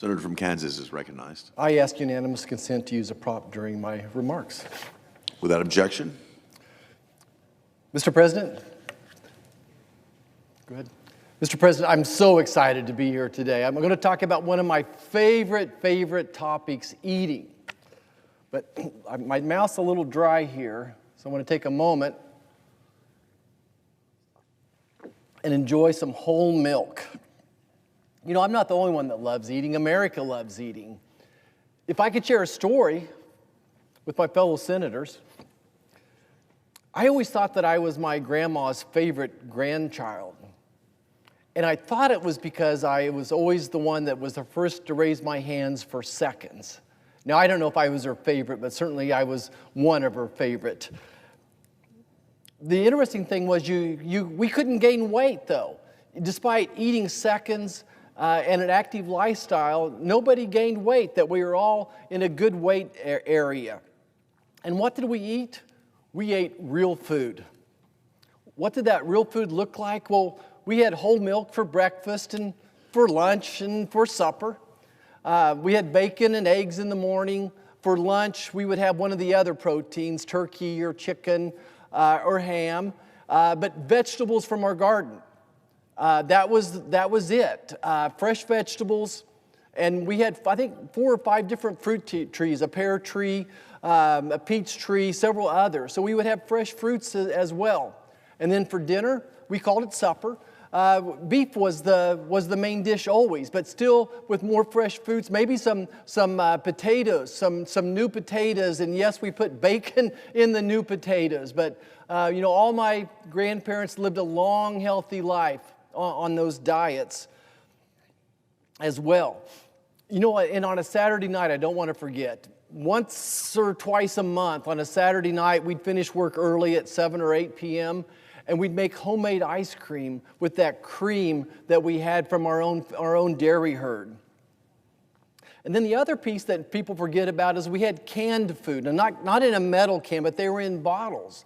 Senator from Kansas is recognized. I ask unanimous consent to use a prop during my remarks. Without objection. Mr. President, go ahead. Mr. President, I'm so excited to be here today. I'm going to talk about one of my favorite topics, eating. But my mouth's a little dry here, so I want to take a moment and enjoy some whole milk. You know, I'm not the only one that loves eating. America loves eating. If I could share a story with my fellow senators, I always thought that I was my grandma's favorite grandchild. And I thought it was because I was always the one that was the first to raise my hands for seconds. Now, I don't know if I was her favorite, but certainly I was one of her favorite. The interesting thing was we couldn't gain weight, though. Despite eating seconds and an active lifestyle, nobody gained weight, that we were all in a good weight area. And what did we eat? We ate real food. What did that real food look like? Well, we had whole milk for breakfast and for lunch and for supper. We had bacon and eggs in the morning. For lunch, we would have one of the other proteins, turkey or chicken or ham, but vegetables from our garden. That was it. Fresh vegetables, and we had, I think, 4 or 5 different fruit trees, a pear tree, a peach tree, several others. So we would have fresh fruits as well. And then for dinner, we called it supper. Beef was the main dish always, but still with more fresh fruits, maybe some potatoes, some new potatoes, and yes, we put bacon in the new potatoes. But all my grandparents lived a long, healthy life on those diets as well. You know, and on a Saturday night, I don't want to forget, once or twice a month on a Saturday night, we'd finish work early at 7 or 8 p.m., and we'd make homemade ice cream with that cream that we had from our own dairy herd. And then the other piece that people forget about is we had canned food, and not in a metal can, but they were in bottles.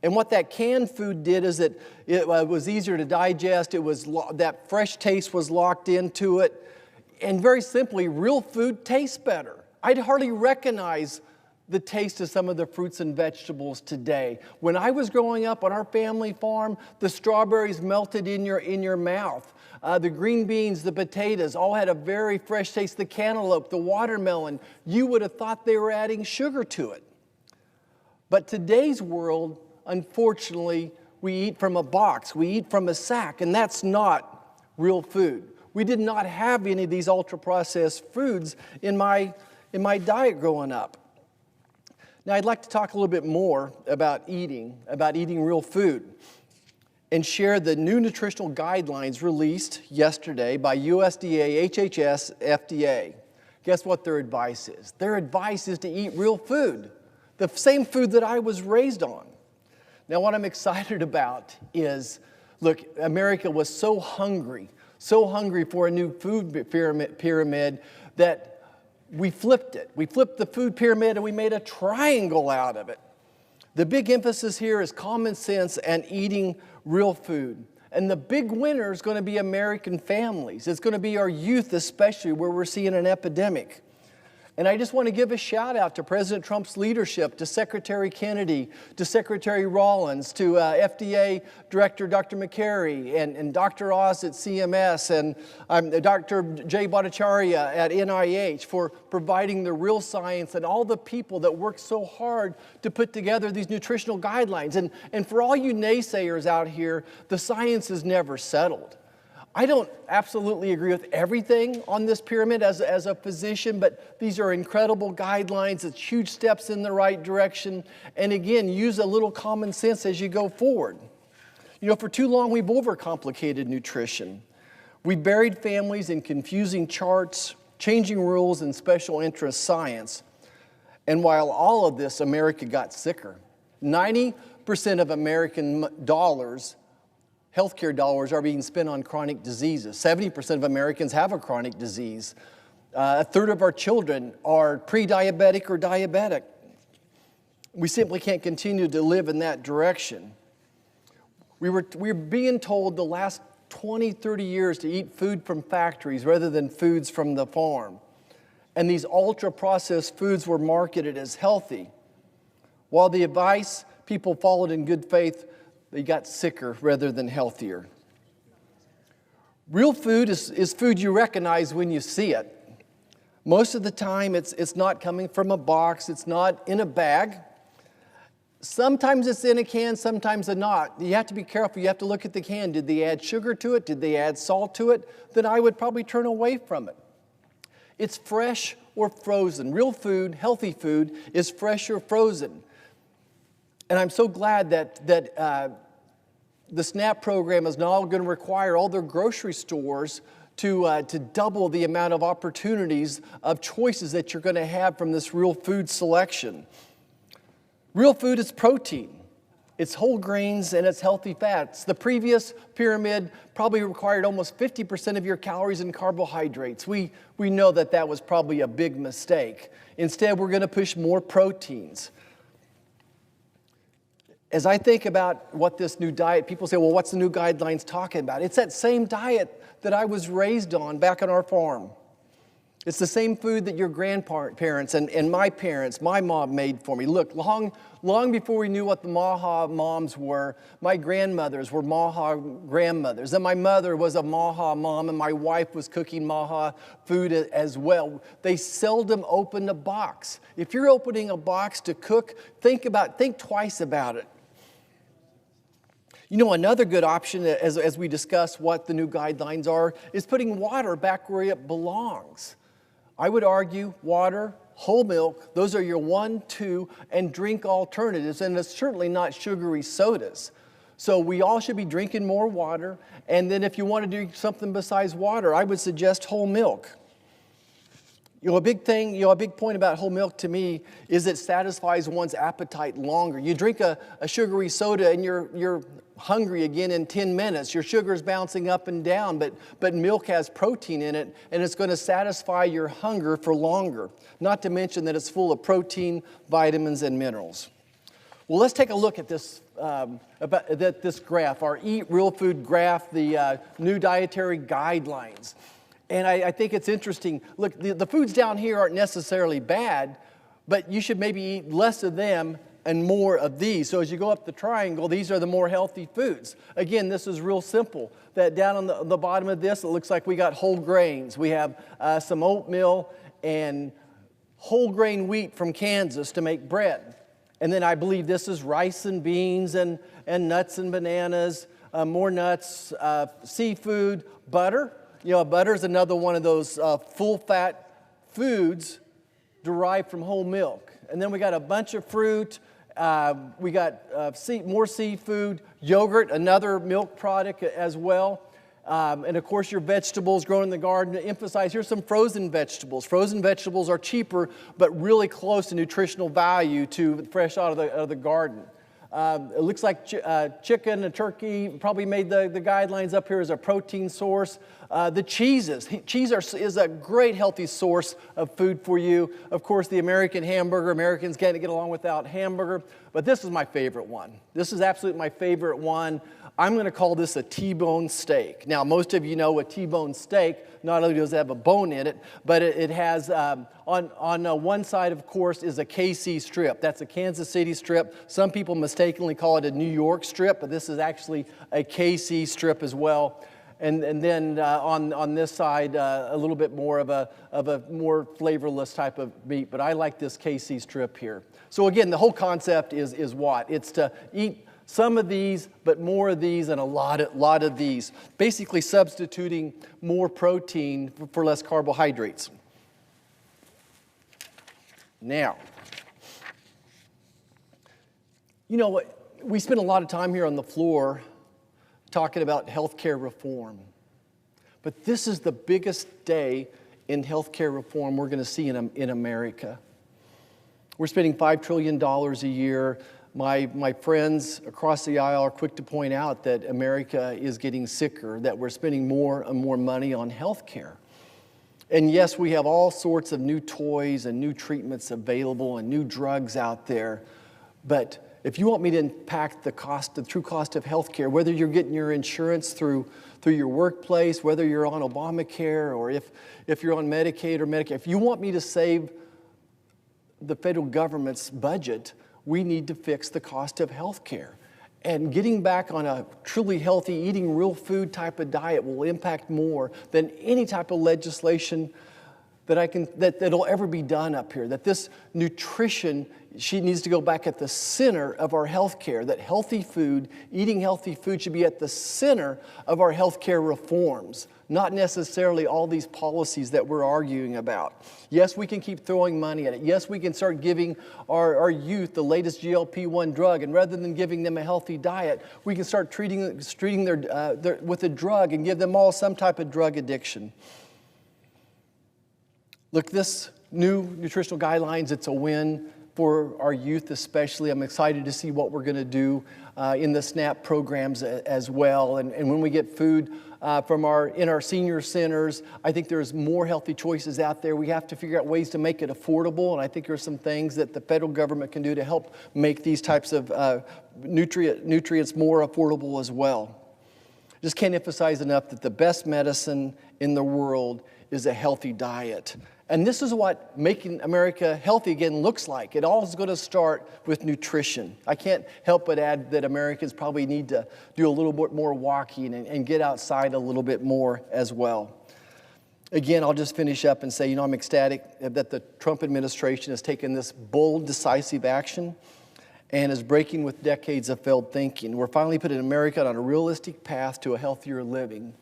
And what that canned food did is it was easier to digest. It was that fresh taste was locked into it, and very simply, real food tastes better. I'd hardly recognize the taste of some of the fruits and vegetables today. When I was growing up on our family farm, the strawberries melted in your mouth. The green beans, the potatoes, all had a very fresh taste. The cantaloupe, the watermelon, you would have thought they were adding sugar to it. But today's world, unfortunately, we eat from a box, we eat from a sack, and that's not real food. We did not have any of these ultra-processed foods in my diet growing up. Now, I'd like to talk a little bit more about eating real food, and share the new nutritional guidelines released yesterday by USDA, HHS, FDA. Guess what their advice is? Their advice is to eat real food, the same food that I was raised on. Now, what I'm excited about is, look, America was so hungry for a new food pyramid that we flipped it. We flipped the food pyramid and we made a triangle out of it. The big emphasis here is common sense and eating real food. And the big winner is going to be American families. It's going to be our youth, especially, where we're seeing an epidemic. And I just want to give a shout out to President Trump's leadership, to Secretary Kennedy, to Secretary Rollins, to FDA Director Dr. McCary, and Dr. Oz at CMS, and Dr. Jay Bhattacharya at NIH for providing the real science, and all the people that work so hard to put together these nutritional guidelines. And for all you naysayers out here, the science is never settled. I don't absolutely agree with everything on this pyramid as a physician, but these are incredible guidelines. It's huge steps in the right direction. And again, use a little common sense as you go forward. You know, for too long, we've overcomplicated nutrition. We buried families in confusing charts, changing rules, and special interest science. And while all of this, America got sicker. 90% of American dollars, healthcare dollars, are being spent on chronic diseases. 70% of Americans have a chronic disease. A third of our children are pre-diabetic or diabetic. We simply can't continue to live in that direction. We were being told the last 20, 30 years to eat food from factories rather than foods from the farm. And these ultra-processed foods were marketed as healthy. While the advice people followed in good faith, they got sicker rather than healthier. Real food is food you recognize when you see it. Most of the time, it's not coming from a box. It's not in a bag. Sometimes it's in a can, sometimes it's not. You have to be careful. You have to look at the can. Did they add sugar to it? Did they add salt to it? Then I would probably turn away from it. It's fresh or frozen. Real food, healthy food, is fresh or frozen. And I'm so glad that the SNAP program is now going to require all their grocery stores to double the amount of opportunities of choices that you're going to have from this real food selection. Real food is protein. It's whole grains and it's healthy fats. The previous pyramid probably required almost 50% of your calories and carbohydrates. We know that was probably a big mistake. Instead, we're going to push more proteins. As I think about what this new diet, people say, well, what's the new guidelines talking about? It's that same diet that I was raised on back on our farm. It's the same food that your grandparents and my parents, my mom made for me. Look, long before we knew what the Maha moms were, my grandmothers were Maha grandmothers. And my mother was a Maha mom, and my wife was cooking Maha food as well. They seldom opened a box. If you're opening a box to cook, think twice about it. You know, another good option, as we discuss what the new guidelines are, is putting water back where it belongs. I would argue water, whole milk, those are your 1, 2, and drink alternatives, and it's certainly not sugary sodas. So we all should be drinking more water, and then if you want to do something besides water, I would suggest whole milk. A big point about whole milk to me is it satisfies one's appetite longer. You drink a sugary soda and you're hungry again in 10 minutes. Your sugar's bouncing up and down, but milk has protein in it, and it's going to satisfy your hunger for longer. Not to mention that it's full of protein, vitamins, and minerals. Well, let's take a look at this this graph, our Eat Real Food graph, the new dietary guidelines. And I think it's interesting. Look, the foods down here aren't necessarily bad, but you should maybe eat less of them and more of these. So as you go up the triangle, these are the more healthy foods. Again, this is real simple. That down on the bottom of this, it looks like we got whole grains. We have some oatmeal and whole grain wheat from Kansas to make bread. And then I believe this is rice and beans and nuts and bananas, more nuts, seafood, butter. You know, butter is another one of those full-fat foods derived from whole milk. And then we got a bunch of fruit. We got more seafood, yogurt, another milk product as well. And of course, your vegetables grown in the garden. To emphasize, here's some frozen vegetables. Frozen vegetables are cheaper, but really close to nutritional value to fresh out of the garden. It looks like chicken and turkey probably made the guidelines up here as a protein source. The cheeses. Cheese is a great healthy source of food for you. Of course, the American hamburger. Americans can't get along without hamburger. But this is my favorite one. This is absolutely my favorite one. I'm going to call this a T-bone steak. Now, most of you know a T-bone steak not only does it have a bone in it, but it has, on one side, of course, is a KC strip. That's a Kansas City strip. Some people mistakenly call it a New York strip, but this is actually a KC strip as well. And then on this side, a little bit more of a more flavorless type of meat. But I like this KC strip here. So again, the whole concept is what? It's to eat some of these, but more of these and a lot of these. Basically substituting more protein for less carbohydrates. Now, you know what? We spend a lot of time here on the floor talking about healthcare reform. But this is the biggest day in healthcare reform we're going to see in America. We're spending $5 trillion a year. My friends across the aisle are quick to point out that America is getting sicker, that we're spending more and more money on health care. And yes, we have all sorts of new toys and new treatments available and new drugs out there, but if you want me to impact the true cost of health care, whether you're getting your insurance through your workplace, whether you're on Obamacare, or if you're on Medicaid or Medicare, if you want me to save the federal government's budget, we need to fix the cost of health care. And getting back on a truly healthy, eating real food type of diet will impact more than any type of legislation that'll ever be done up here. That this nutrition, she needs to go back at the center of our health care. That healthy food, eating healthy food should be at the center of our health care reforms, not necessarily all these policies that we're arguing about. Yes, we can keep throwing money at it. Yes, we can start giving our youth the latest GLP-1 drug, and rather than giving them a healthy diet, we can start treating their with a drug and give them all some type of drug addiction. Look, this new nutritional guidelines, it's a win for our youth especially. I'm excited to see what we're going to do in the SNAP programs as well. And when we get food in our senior centers, I think there's more healthy choices out there. We have to figure out ways to make it affordable, and I think there's some things that the federal government can do to help make these types of nutrients more affordable as well. Just can't emphasize enough that the best medicine in the world is a healthy diet. And this is what making America healthy again looks like. It all is going to start with nutrition. I can't help but add that Americans probably need to do a little bit more walking and get outside a little bit more as well. Again, I'll just finish up and say, I'm ecstatic that the Trump administration has taken this bold, decisive action and is breaking with decades of failed thinking. We're finally putting America on a realistic path to a healthier living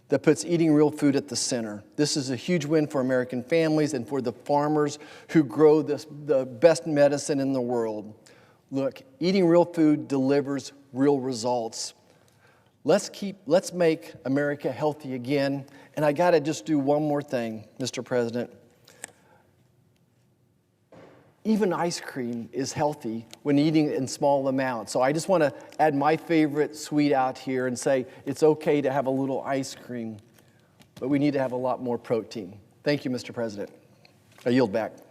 that puts eating real food at the center. This is a huge win for American families and for the farmers who grow the best medicine in the world. Look, eating real food delivers real results. Let's make America healthy again. And I gotta just do one more thing, Mr. President. Even ice cream is healthy when eating in small amounts. So I just want to add my favorite sweet out here and say it's okay to have a little ice cream, but we need to have a lot more protein. Thank you, Mr. President. I yield back.